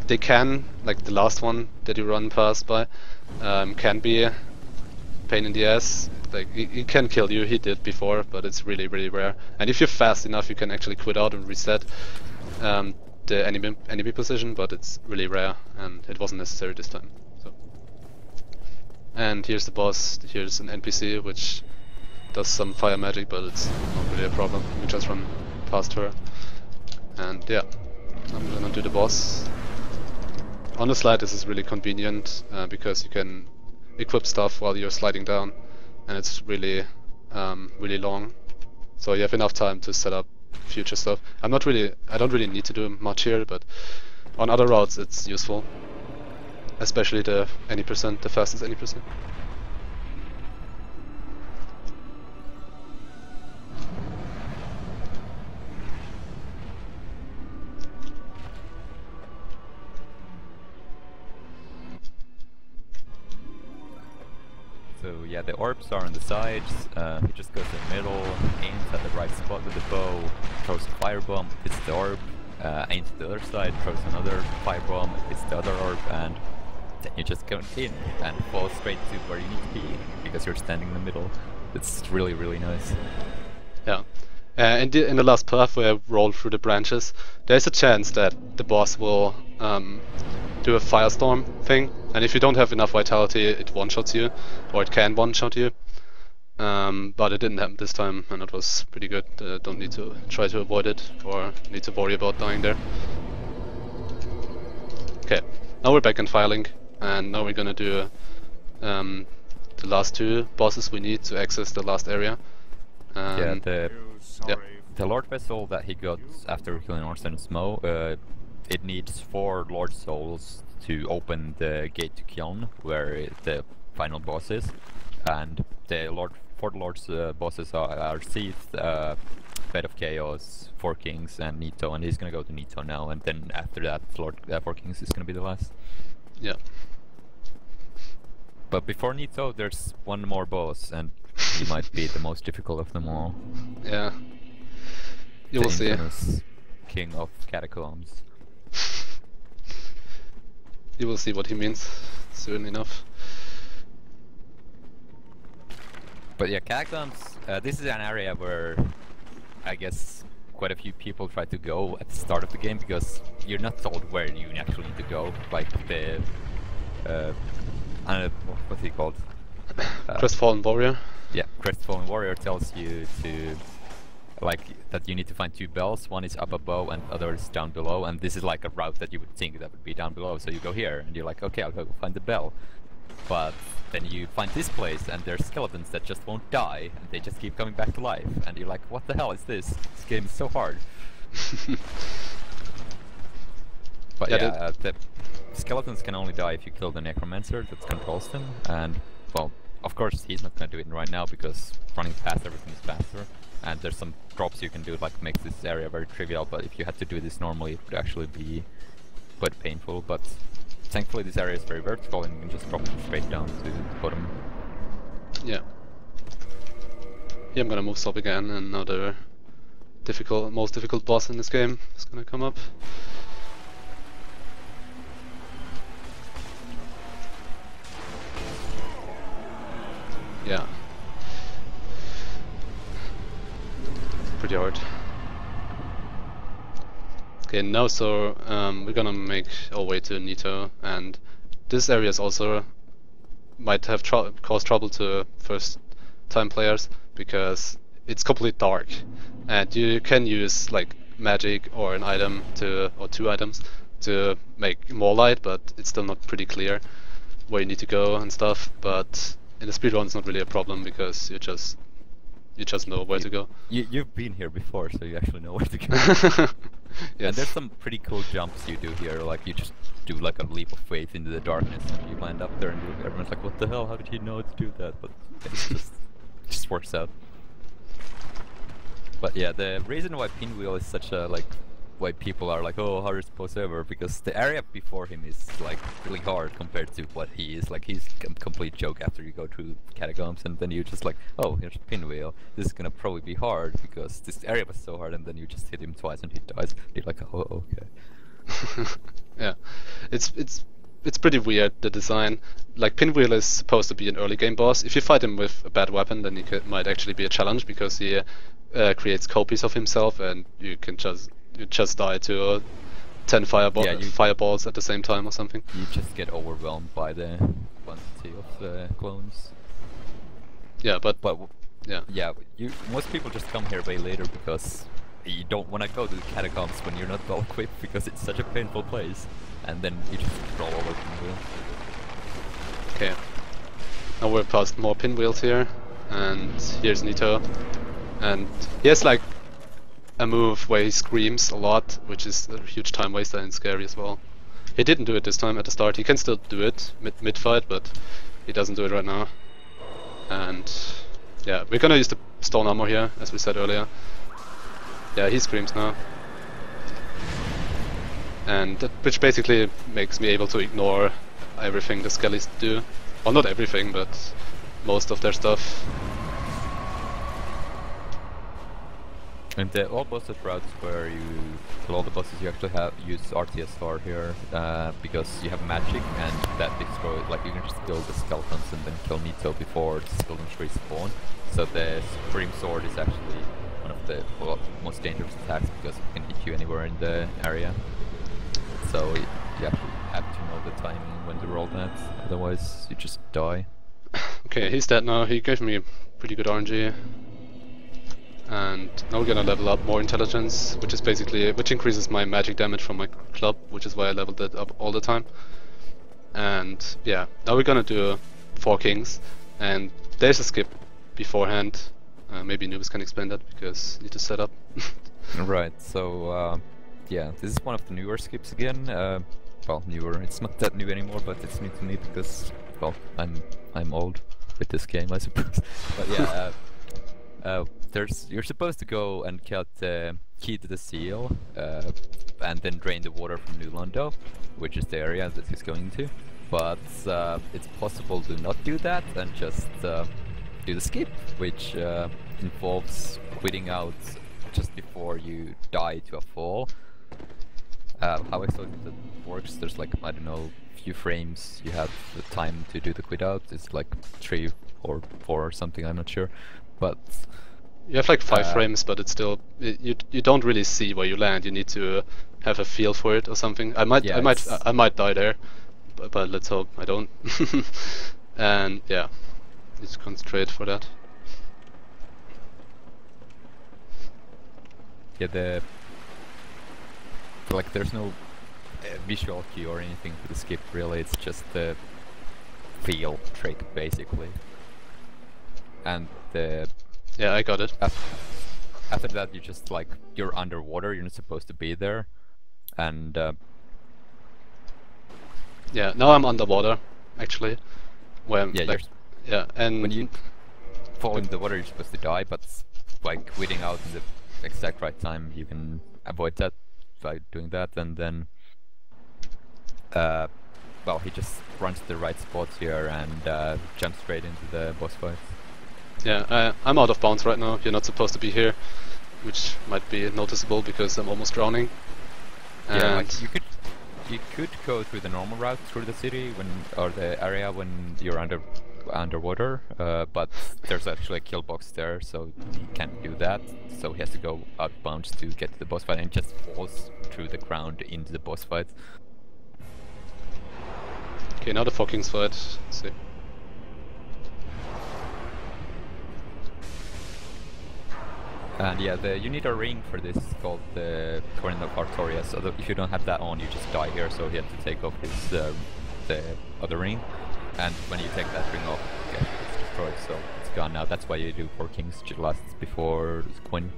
They can, like the last one that you run past by, can be a pain in the ass. Like he can kill you, he did before, but it's really rare. And if you're fast enough, you can actually quit out and reset the enemy position, but it's really rare, and it wasn't necessary this time. So. And here's the boss. Here's an NPC which does some fire magic, but it's not really a problem. You just run past her, and yeah, I'm gonna do the boss. On the slide, this is really convenient because you can equip stuff while you're sliding down, and it's really long, so you have enough time to set up future stuff. I don't really need to do much here, but on other routes it's useful, especially the any %, the fastest any %. So yeah, the orbs are on the sides, he just goes in the middle, aims at the right spot with the bow, throws a firebomb, hits the orb, aims to the other side, throws another firebomb, hits the other orb, and then you just go in and fall straight to where you need to be, because you're standing in the middle. It's really nice. Yeah, In the last path where I roll through the branches, there's a chance that the boss will do a firestorm thing, and if you don't have enough vitality, it one-shots you, or it can one-shot you. But it didn't happen this time, and it was pretty good. Don't need to try to avoid it, or need to worry about dying there. Okay, now we're back in filing, and now we're gonna do the last two bosses we need to access the last area. Yeah, Yep. the Lord Vessel that he got after killing Orson and Smo, it needs 4 Lord Souls to open the gate to Kyon, where the final boss is. And the 4 Lord's bosses are Seath, Bed of Chaos, 4 Kings, and Nito, and he's gonna go to Nito now, and then after that, 4 Kings is gonna be the last. Yeah. But before Nito, there's one more boss, and he might be the most difficult of them all. Yeah. You will see. Infamous King of Catacombs. You will see what he means soon enough. But yeah, Catacombs, this is an area where I guess quite a few people try to go at the start of the game, because you're not told where you actually need to go. Like the what's he called? Crestfallen Warrior. Yeah, Crestfallen Warrior tells you to, like, that you need to find 2 bells. One is up above and other is down below, and this is like a route that you would think that would be down below. So you go here and you're like, okay, I'll go find the bell. But then you find this place and there's skeletons that just won't die, and they just keep coming back to life, and you're like, what the hell is this? This game is so hard. But yeah, the skeletons can only die if you kill the necromancer that controls them, and well, of course he's not gonna do it right now because running past everything is faster, and there's some drops you can do like makes this area very trivial, but if you had to do this normally it would actually be quite painful. But thankfully this area is very vertical and you can just drop it straight down to the bottom. Yeah. Here I'm gonna move Sob again, and another most difficult boss in this game is gonna come up. Yeah. Pretty hard. Okay, now so we're gonna make our way to Nito, and this area is also might have caused trouble to first time players because it's completely dark, and you can use like magic or an item or 2 items to make more light, but it's still not pretty clear where you need to go and stuff. But in the speedrun it's not really a problem because you just know where to go. You've been here before, so you actually know where to go. Yes. And there's some pretty cool jumps you do here, like you just do like a leap of faith into the darkness and you land up there and everyone's like, what the hell, how did he know to do that? But it just works out. But yeah, the reason why Pinwheel is such a why people are like, oh, hardest boss ever, because the area before him is like really hard compared to what he is. Like he's a complete joke after you go through Catacombs, and then you just like, oh, here's Pinwheel. This is gonna probably be hard because this area was so hard, and then you just hit him twice and he dies. You're like, oh, okay. Yeah, it's pretty weird, the design. Like Pinwheel is supposed to be an early game boss. If you fight him with a bad weapon, then he might actually be a challenge because he creates copies of himself, and you just die to 10 fireballs at the same time or something. You just get overwhelmed by the quantity of the clones. Yeah, but yeah, most people just come here way later because you don't want to go to the Catacombs when you're not well equipped because it's such a painful place, and then you just roll over Pinwheel. Okay, now we're past more Pinwheels here, and here's Nito, and he has like a move where he screams a lot, which is a huge time waster and scary as well. He didn't do it this time at the start. He can still do it mid-fight, but he doesn't do it right now. And yeah, we're gonna use the stone armor here, as we said earlier. Yeah, he screams now. And which basically makes me able to ignore everything the skellies do. Well, not everything, but most of their stuff. And all bosses routes where you kill all the bosses, you actually use RTSR here because you have magic and that destroys, like you can just kill the skeletons and then kill Nito before the skeletons respawn. So the Supreme Sword is actually one of the most dangerous attacks because it can hit you anywhere in the area. So you have to know the timing when to roll that, otherwise you just die. Okay, he's dead now. He gave me pretty good RNG. And now we're gonna level up more intelligence, which increases my magic damage from my club, which is why I leveled it up all the time. And yeah, now we're gonna do 4 kings, and there's a skip beforehand. Maybe noobs can explain that because you need to set up. Right, so yeah, this is one of the newer skips again. Well, newer, it's not that new anymore, but it's new to me because, well, I'm old with this game, I suppose. But yeah, you're supposed to go and cut the key to the seal, and then drain the water from New Londo, which is the area that he's going to. But it's possible to not do that and just do the skip, which involves quitting out just before you die to a fall. How exactly that works, there's like, I don't know, few frames you have the time to do the quit out. It's like 3 or 4 or something, I'm not sure. But you have like 5 frames, but it's still you don't really see where you land. You need to have a feel for it or something. I might die there, but let's hope I don't. And yeah, need to concentrate for that. Yeah, like there's no visual cue or anything for the skip really. It's just the feel trick basically. And yeah, I got it. After that, you just like, you're underwater. You're not supposed to be there, and yeah, now I'm underwater actually. When yeah, like, yeah, and when you fall into the water, you're supposed to die. But by quitting out in the exact right time, you can avoid that by doing that, and then well, he just runs to the right spot here and jumps straight into the boss fight. Yeah, I'm out of bounds right now. You're not supposed to be here, which might be noticeable because I'm almost drowning. And yeah, like you could go through the normal route through the city or the area when you're underwater, but there's actually a kill box there, so he can't do that. So he has to go out of bounds to get to the boss fight, and just falls through the ground into the boss fight. Okay, now the 4 kings fight. Let's see. And yeah, you need a ring for this called the Coin of Artorias. So if you don't have that on, you just die here. So he had to take off his the other ring, and when you take that ring off, okay, it's destroyed. So it's gone now. That's why you do 4 kings to last before Quinn.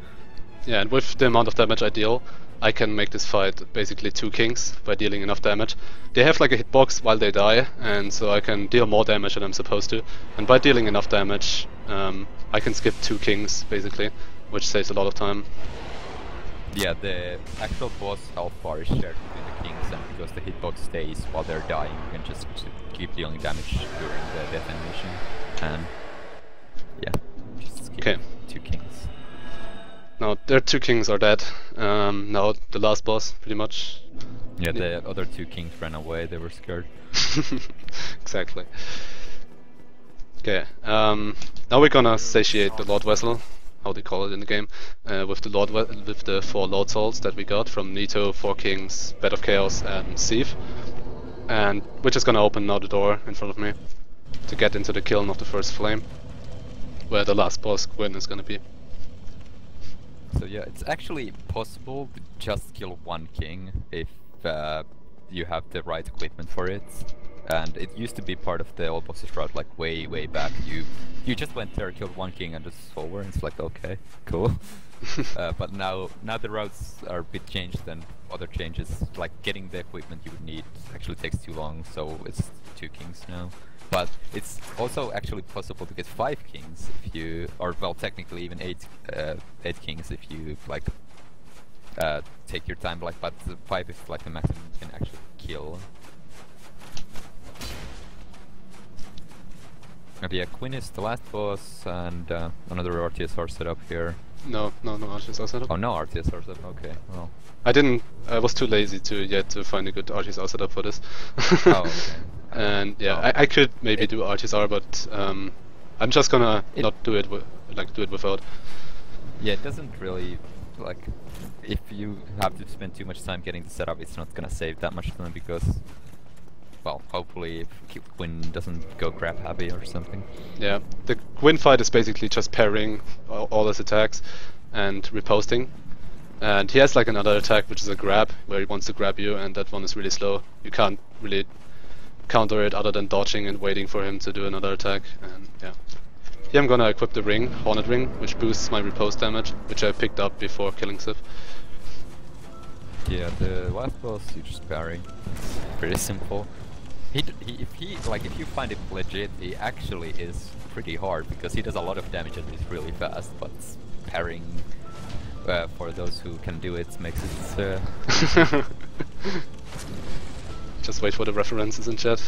Yeah, and with the amount of damage I deal, I can make this fight basically 2 kings by dealing enough damage. They have like a hitbox while they die, and so I can deal more damage than I'm supposed to. And by dealing enough damage, I can skip 2 kings basically, which saves a lot of time. Yeah, the actual boss health bar is shared between the kings, and because the hitbox stays while they're dying, you can just keep dealing damage during the death animation. And yeah, just skip 2 kings. Now their 2 kings are dead. Now the last boss, pretty much. Yeah, the other 2 kings ran away. They were scared. Exactly. Okay. Now we're gonna satiate the Lord Vessel, how they call it in the game, with the 4 Lord Souls that we got from Nito, 4 Kings, Bed of Chaos, and Seath. And we're just gonna open now the door in front of me to get into the kiln of the first flame, where the last boss Gwyn is gonna be. So yeah, it's actually possible to just kill 1 king if you have the right equipment for it. And it used to be part of the old boss's route, like way back. You just went there, killed 1 king, and just over, and it's like, okay, cool. But now the routes are a bit changed, and other changes, like getting the equipment you would need actually takes too long, so it's 2 kings now. But it's also actually possible to get 5 kings if you, or well, technically even 8 kings if you like take your time. Like, but 5 is like the maximum you can actually kill. And yeah, Quinn is the last boss, and another RTSR setup here. No RTSR setup. Oh, no RTSR setup. Okay, well. I was too lazy to find a good RTSR setup for this. Oh, okay. And yeah, I could maybe do RTSR, but I'm just gonna not do it. Do it without. Yeah, it doesn't really, like, if you have to spend too much time getting the setup, it's not gonna save that much time because, well, hopefully if Quinn doesn't go grab happy or something. Yeah, the Gwyn fight is basically just parrying all his attacks and riposting. And he has like another attack which is a grab, where he wants to grab you, and that one is really slow. You can't really counter it other than dodging and waiting for him to do another attack, and yeah. Here I'm gonna equip the ring, Hornet Ring, which boosts my riposte damage, which I picked up before killing Sif. Yeah, the last boss you just parry. Pretty simple. If you find it legit, he actually is pretty hard because he does a lot of damage and is really fast. But parrying, for those who can do it, makes it. Just wait for the references in chat.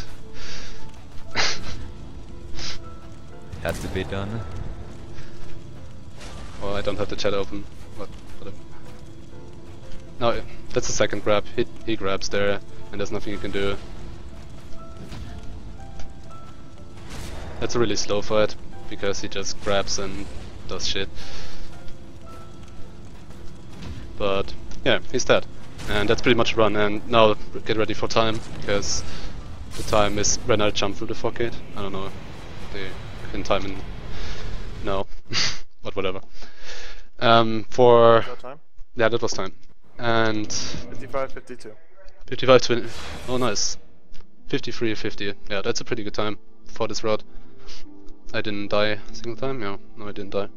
Has to be done. Well, I don't have the chat open. Whatever. No, that's the second grab. He grabs there, and there's nothing you can do. That's a really slow fight, because he just grabs and does shit. But yeah, he's dead. And that's pretty much run, and now get ready for time, because the time is when I jump through the fog gate. I don't know if they can time in... No. But whatever. For... Is that time? Yeah, that was time. And... 55, 52. 55, 20... Oh nice. 53, 50. Yeah, that's a pretty good time for this route. I didn't die a single time, yeah. No, I didn't die.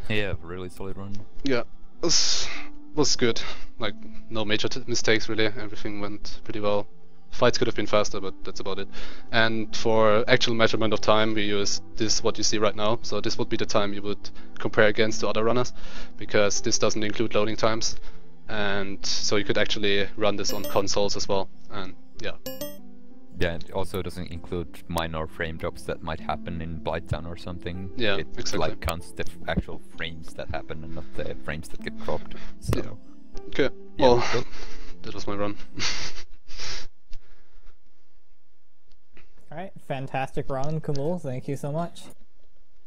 Yeah, really solid run. Yeah, was good. Like, no major mistakes really, everything went pretty well. Fights could have been faster, but that's about it. And for actual measurement of time, we use this, what you see right now. So this would be the time you would compare against to other runners, because this doesn't include loading times. And so you could actually run this on consoles as well, and yeah. Yeah, it also doesn't include minor frame drops that might happen in Blighttown or something. Yeah, it exactly. Like counts the actual frames that happen and not the frames that get cropped. So, yeah. Okay, yeah, well, cool. That was my run. Alright, fantastic run, Kahmul, thank you so much.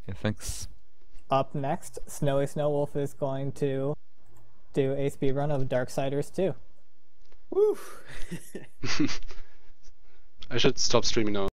Yeah, thanks. Up next, Snowy Snowwolf is going to do a speedrun of Darksiders 2. Woo! I should stop streaming now.